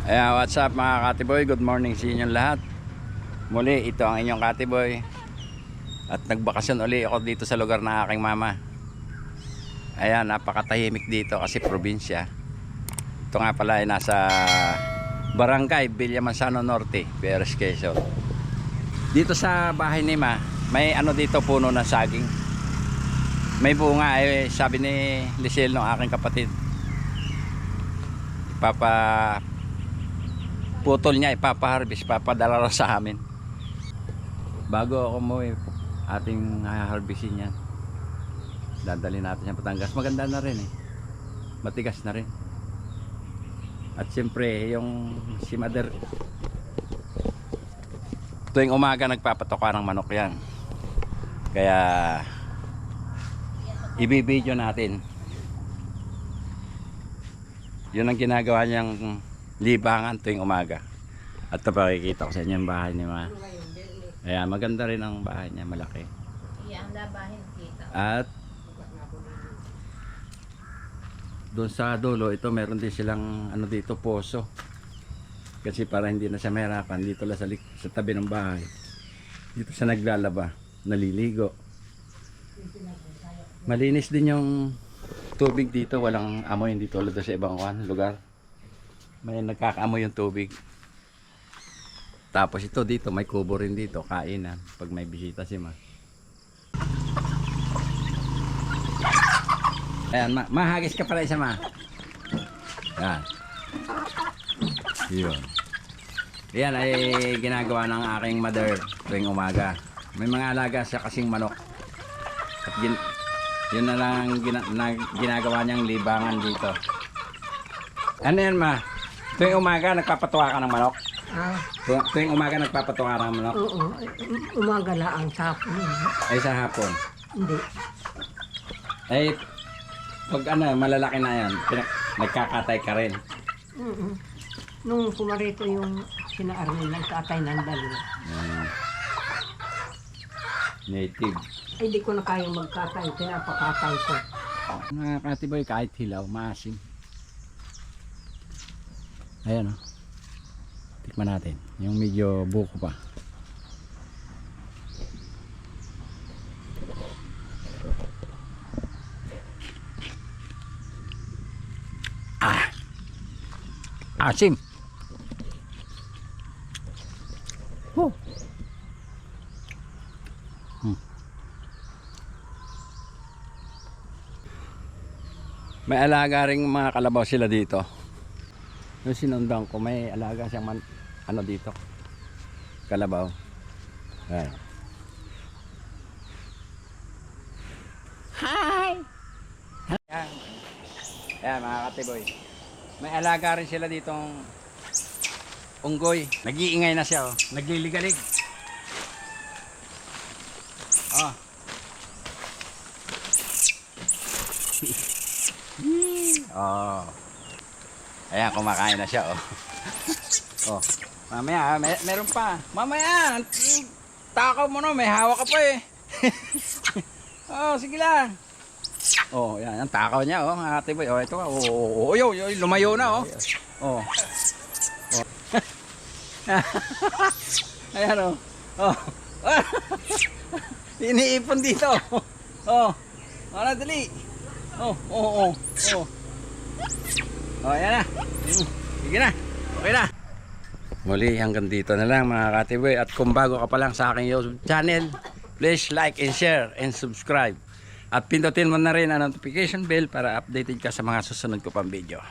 Ayan, what's up mga Katiboy? Good morning sa inyong lahat. Muli, ito ang inyong Katiboy. At nagbakasyon uli ako dito sa lugar ng aking mama. Ayan, napakatahimik dito kasi probinsya. Ito nga pala ay nasa Barangay Villamansano Norte, Perez, Quezon. Dito sa bahay ni Ma, may ano dito, puno ng saging. May bunga, sabi ni Lisel ng aking kapatid. Putol niya, ipapa-harvest, papadala raw sa amin. Bago ako mo ating harvestin yan. Dadali natin sa Batangas. Maganda na rin matigas na rin. At siyempre yung si Mother, tuwing umaga nagpapatoka ng manok yan. Kaya ibibideo natin. Yun ang ginagawa niyang libangan tuwing umaga. At napakikita ko sa inyo yung bahay ni Ma. Ayan, maganda rin ang bahay niya, malaki. At doon sa dulo, ito meron din silang ano dito, poso. Kasi para hindi na siya mahirapan, dito lang sa tabi ng bahay. Dito siya naglalaba, naliligo. Malinis din yung tubig dito, walang amoy, hindi tulad sa ibang lugar. May nagkakaamoy yung tubig. Tapos ito dito, may kubo rin dito, kainan pag may bisita si Ma. Ayan, mahagis ka pala isa, Ma. Ayan. Yun. Yan ay ginagawa ng aking mother tuwing umaga. May mga alaga siya kasing manok. At yun na lang ginagawa niyang libangan dito. Ano yan, Ma? Tuwing umaga nagpapatuwa ka ng manok? Tuwing umaga nagpapatuwa ka ng manok? Oo, umaga lang sa hapon. Ay sa hapon? Hindi. Ay pag malalaki na yan, nagkakatay ka rin? Nung pumarito yung sina-Arnel, nagkatay ng dalawa. Native. Ay, di ko na kayang magkatay, pinapakatay ko. Mga Katiboy, kahit hilaw, maasim. Ayan tikman natin yung medyo buko pa. Asim. May alaga ring mga kalabaw sila dito. Yung sinundan ko, may alaga siyang ano dito, kalabaw. Ayan. Hi! Ayan. Ayan mga Katiboy, may alaga rin sila ditong unggoy. Nag-iingay na siya, nagliligalig. Ayan, kumakain na siya. Mamaya, meron pa. Mamaya, takaw mo may hawak ka pa sige lang. Yan, ang takaw niya, mga Katiboy. Ito, lumayo na, Ayan, iniipon dito. Dali. Ayan na. Sige na. Okay na. Muli, hanggang dito na lang mga Katiboy. At kung bago ka pa lang sa aking YouTube channel, please like and share and subscribe. At pindutin mo na rin ang notification bell para updated ka sa mga susunod ko pang video.